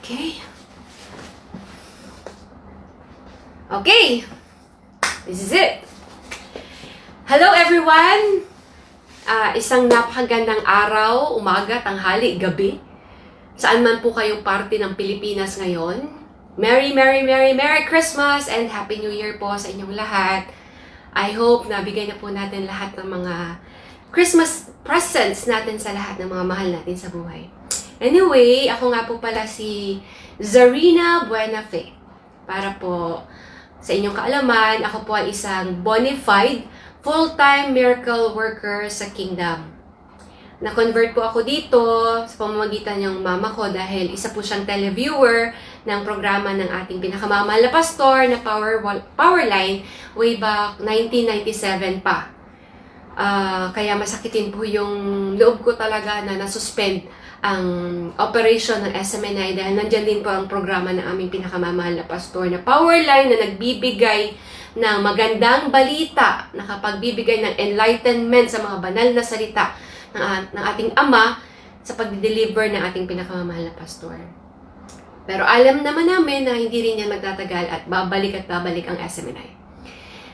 Okay. Okay. This is it. Hello everyone! Isang napakagandang araw, umaga, tanghali, gabi. Saan man po kayong parte ng Pilipinas ngayon. Merry Christmas and Happy New Year po sa inyong lahat. I hope na bigay na po natin lahat ng mga Christmas presents natin sa lahat ng mga mahal natin sa buhay. Anyway, ako nga po pala si Zarina Buenafe. Para po sa inyong kaalaman, ako po ay isang bonafide full-time miracle worker sa Kingdom. Na-convert po ako dito sa pamamagitan ng mama ko dahil isa po siyang televiewer ng programa ng ating pinakamamahal na pastor na Powerline way back 1997 pa. Kaya masakitin po yung loob ko talaga na nasuspend ang operation ng SMNI dahil nandyan din po ang programa ng aming pinakamamahal na pastor na Powerline na nagbibigay ng magandang balita, nakapagbibigay ng enlightenment sa mga banal na salita ng ating Ama sa pag-deliver ng ating pinakamamahal na pastor. Pero alam naman namin na hindi rin yan magtatagal at babalik ang SMNI.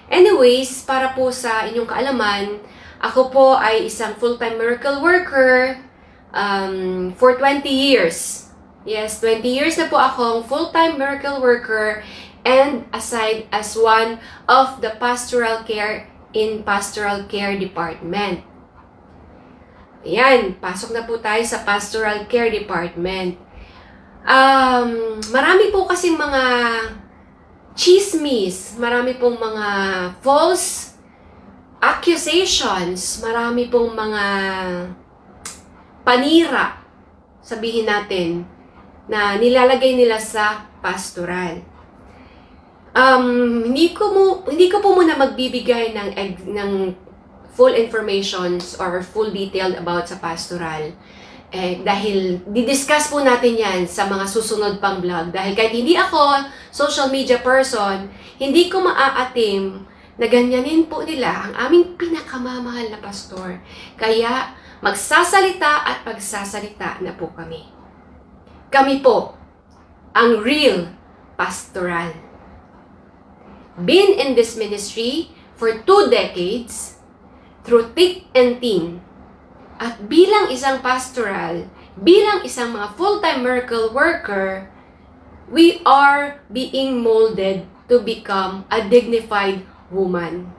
Anyways, para po sa inyong kaalaman, ako po ay isang full-time miracle worker for 20 years. Yes, 20 years na po akong full-time miracle worker and aside as one of the pastoral care in pastoral care department. Ayan, pasok na po tayo sa pastoral care department. Marami po kasing mga chismis, marami pong mga false accusations, marami pong mga panira, sabihin natin, na nilalagay nila sa pastoral. Hindi ko po muna magbibigay ng full informations or full detailed about sa pastoral. Dahil didiscuss po natin yan sa mga susunod pang vlog. Dahil kahit hindi ako social media person, hindi ko maaatim na ganyanin po nila ang aming pinakamamahal na pastor. Kaya magsasalita at pagsasalita na po kami. Kami po ang real pastoral. Been in this ministry for 2 decades, through thick and thin. At bilang isang pastoral, bilang isang mga full-time miracle worker, we are being molded to become a dignified woman.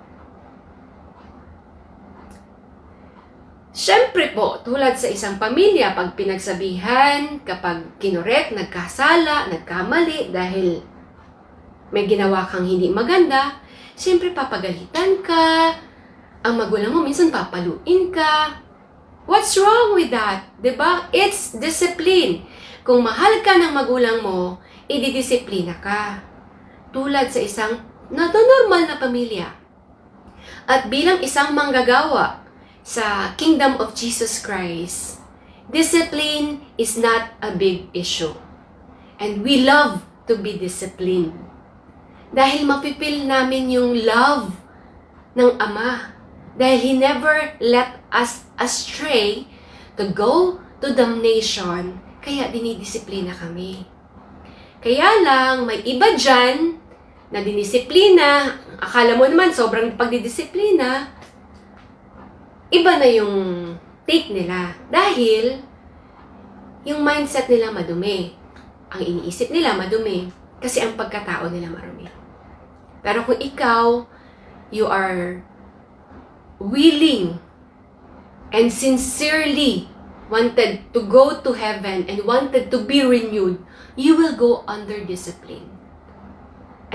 Siyempre po, tulad sa isang pamilya, pag pinagsabihan, kapag kinorek, nagkasala, nagkamali dahil may ginawa kang hindi maganda, siyempre papagalitan ka, ang magulang mo minsan papaluin ka. What's wrong with that? Diba? It's discipline. Kung mahal ka ng magulang mo, ididisiplina ka. Tulad sa isang normal na pamilya. At bilang isang manggagawa sa Kingdom of Jesus Christ, discipline is not a big issue. And we love to be disciplined. Dahil mapipil namin yung love ng Ama. Dahil He never let us astray to go to damnation. Kaya dinidisiplina kami. Kaya lang, may iba dyan na dinisiplina. Akala mo naman, sobrang pagdidisiplina. Iba na yung take nila. Dahil, yung mindset nila madumi. Ang iniisip nila madumi. Kasi ang pagkatao nila marumi. Pero kung ikaw, you are willing and sincerely wanted to go to heaven and wanted to be renewed, you will go under discipline.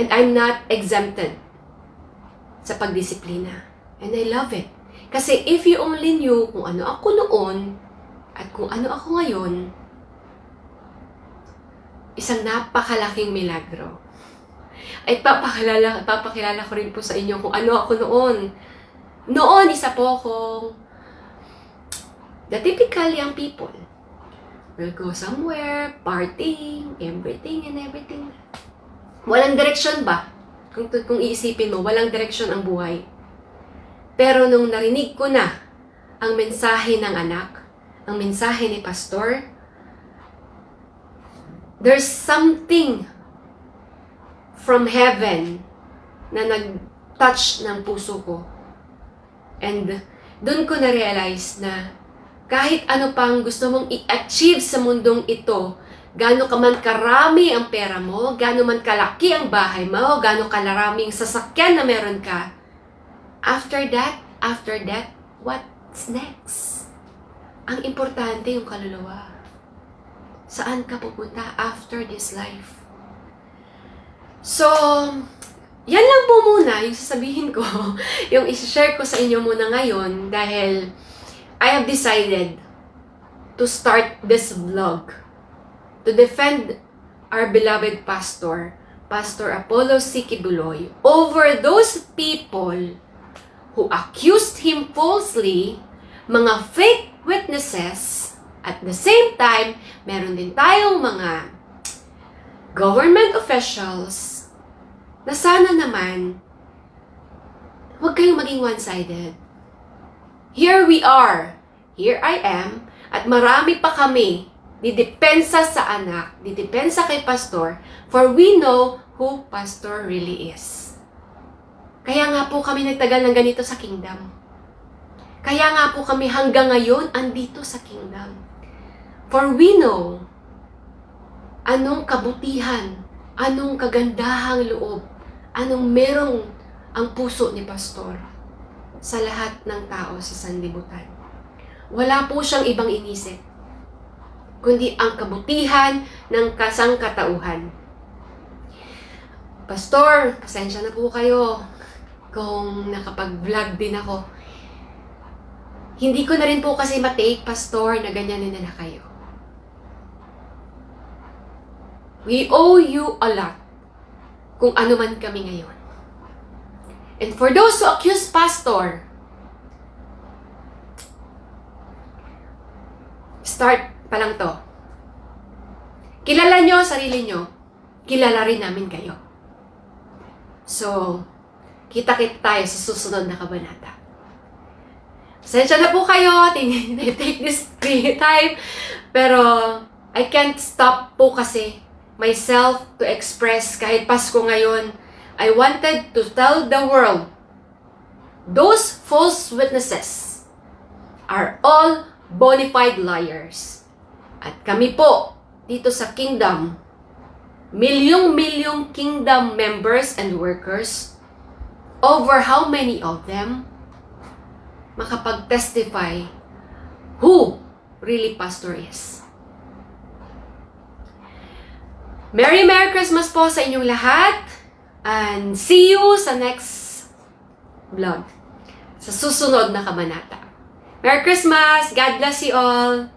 And I'm not exempted sa pagdisiplina. And I love it. Kasi if you only knew kung ano ako noon at kung ano ako ngayon, isang napakalaking milagro. At papakilala ko rin po sa inyo kung ano ako noon. Noon, isa po akong the typical young people. We'll go somewhere, partying, everything. Walang direksyon ba? Kung iisipin mo, walang direksyon ang buhay. Pero nung narinig ko na ang mensahe ng anak, ang mensahe ni pastor, there's something from heaven na nag-touch ng puso ko. And dun ko na-realize na kahit ano pang gusto mong i-achieve sa mundong ito, gaano ka man karami ang pera mo, gaano man kalaki ang bahay mo, gaano kalaraming sasakyan na meron ka, after that, what's next? Ang importante yung kaluluwa. Saan ka pupunta after this life? So, yan lang po muna yung sasabihin ko, yung isi-share ko sa inyo muna ngayon dahil I have decided to start this vlog to defend our beloved pastor, Pastor Apollo C. Quiboloy, over those people who accused him falsely, mga fake witnesses. At the same time, meron din tayong mga government officials na sana naman huwag kayong maging one-sided. Here we are, here I am, at marami pa kami didepensa sa anak, didepensa kay pastor, for we know who pastor really is. Kaya nga po kami nagtagal ng ganito sa kingdom. Kaya nga po kami hanggang ngayon andito sa kingdom. For we know anong kabutihan, anong kagandahang loob, anong merong ang puso ni pastor sa lahat ng tao sa sanlibutan. Wala po siyang ibang inisip, kundi ang kabutihan ng kasangkatauhan. Pastor, pasensya na po kayo kung nakapag-vlog din ako. Hindi ko na rin po kasi matake, pastor, na ganyan na kayo. We owe you a lot kung ano man kami ngayon. And for those who accuse pastor, start pa lang to. Kilala nyo sarili nyo, kilala rin namin kayo. So, kita-kita tayo sa susunod na kabanata. Pasensya na po kayo, take this time, pero I can't stop po kasi myself to express kahit Pasko ngayon. I wanted to tell the world, those false witnesses are all bona fide liars. At kami po, dito sa kingdom, milyong-milyong kingdom members and workers, over how many of them makapag-testify who really pastor is. Merry Christmas po sa inyong lahat, and see you sa next vlog, sa susunod na kabanata. Merry Christmas! God bless you all!